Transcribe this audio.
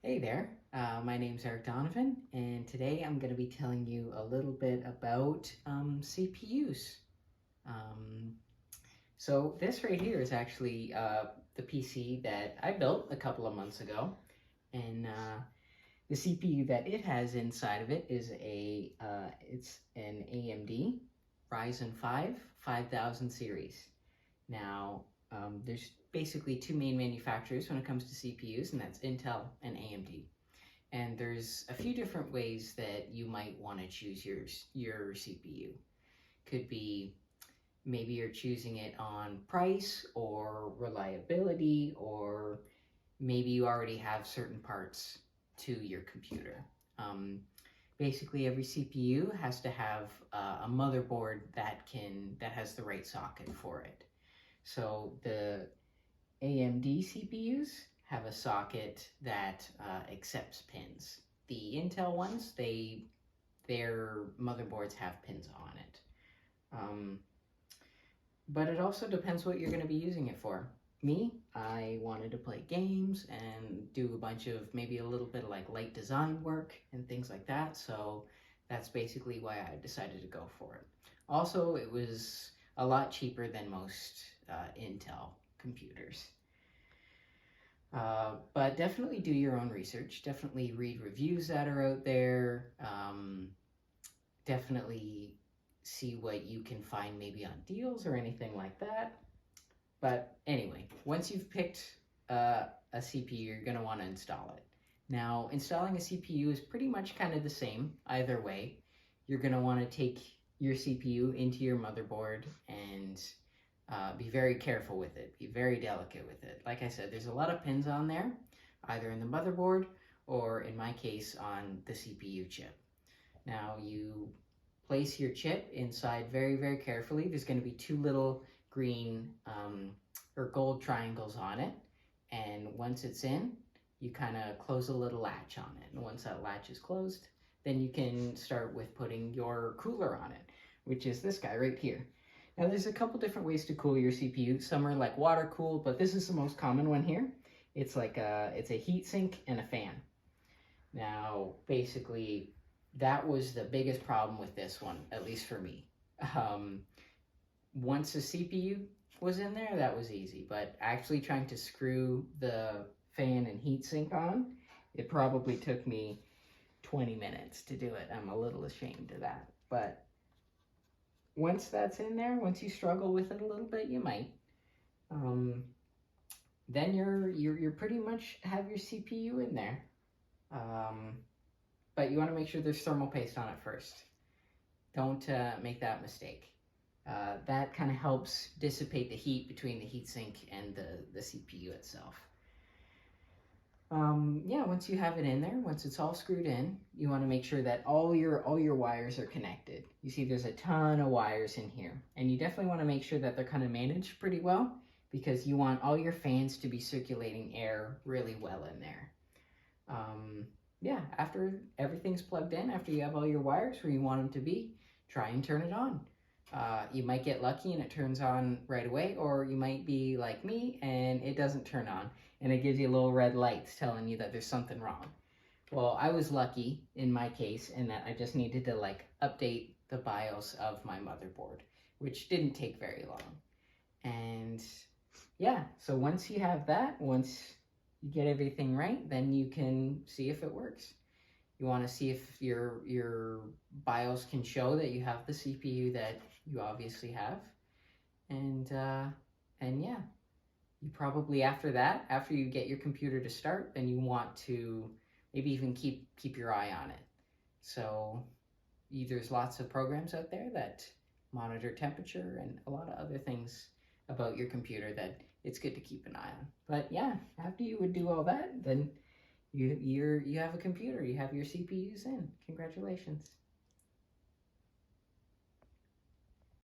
Hey there, my name's Eric Donovan, and today I'm going to be telling you a little bit about CPUs. Um, so this right here is actually the PC that I built a couple of months ago, and the CPU that it has inside of it is it's an AMD Ryzen 5 5000 series. Now, there's basically two main manufacturers when it comes to CPUs, and that's Intel and AMD. And there's a few different ways that you might want to choose your CPU. Could be maybe you're choosing it on price or reliability, or maybe you already have certain parts to your computer. Um, Basically, every CPU has to have a motherboard that has the right socket for it. So the AMD CPUs have a socket that accepts pins. The Intel ones, their motherboards have pins on it. Um, but it also depends what you're going to be using it for. Me, I wanted to play games and do a bunch of maybe a little bit of like light design work and things like that. So that's basically why I decided to go for it. Also, it was a lot cheaper than most Intel computers. But definitely do your own research. Definitely read reviews that are out there. Definitely see what you can find maybe on deals or anything like that. But anyway, once you've picked a CPU, you're going to want to install it. Now, installing a CPU is pretty much kind of the same either way. You're going to want to take your CPU into your motherboard and be very careful with it. Be very delicate with it. Like I said, there's a lot of pins on there, either in the motherboard or in my case on the CPU chip. Now you place your chip inside very, very carefully. There's going to be two little green or gold triangles on it. And once it's in, you kind of close a little latch on it. And once that latch is closed, then you can start with putting your cooler on it, which is this guy right here. Now there's a couple different ways to cool your CPU. Some are like water cooled, but this is the most common one here. It's a heat sink and a fan. Now basically that was the biggest problem with this one, at least for me. Once the CPU was in there, that was easy, but actually trying to screw the fan and heat sink on, it probably took me 20 minutes to do it. I'm a little ashamed of that, but once that's in there, once you struggle with it a little bit, you might. Then you're pretty much have your CPU in there. But you want to make sure there's thermal paste on it first. Don't make that mistake. That kind of helps dissipate the heat between the heatsink and the CPU itself. Yeah, once you have it in there, once it's all screwed in, you want to make sure that all your wires are connected. You see there's a ton of wires in here, and you definitely want to make sure that they're kind of managed pretty well, because you want all your fans to be circulating air really well in there. Yeah, after everything's plugged in, after you have all your wires where you want them to be, try and turn it on. You might get lucky and it turns on right away, or you might be like me and it doesn't turn on and it gives you little red lights telling you that there's something wrong. Well, I was lucky in my case in that I just needed to like update the BIOS of my motherboard, which didn't take very long. And yeah, so once you have that, once you get everything right, then you can see if it works. You want to see if your BIOS can show that you have the CPU that you obviously have, and yeah, you probably after that, after you get your computer to start, then you want to maybe even keep your eye on it. So there's lots of programs out there that monitor temperature and a lot of other things about your computer that it's good to keep an eye on. But yeah, after you would do all that, then you have a computer, you have your CPUs in. Congratulations.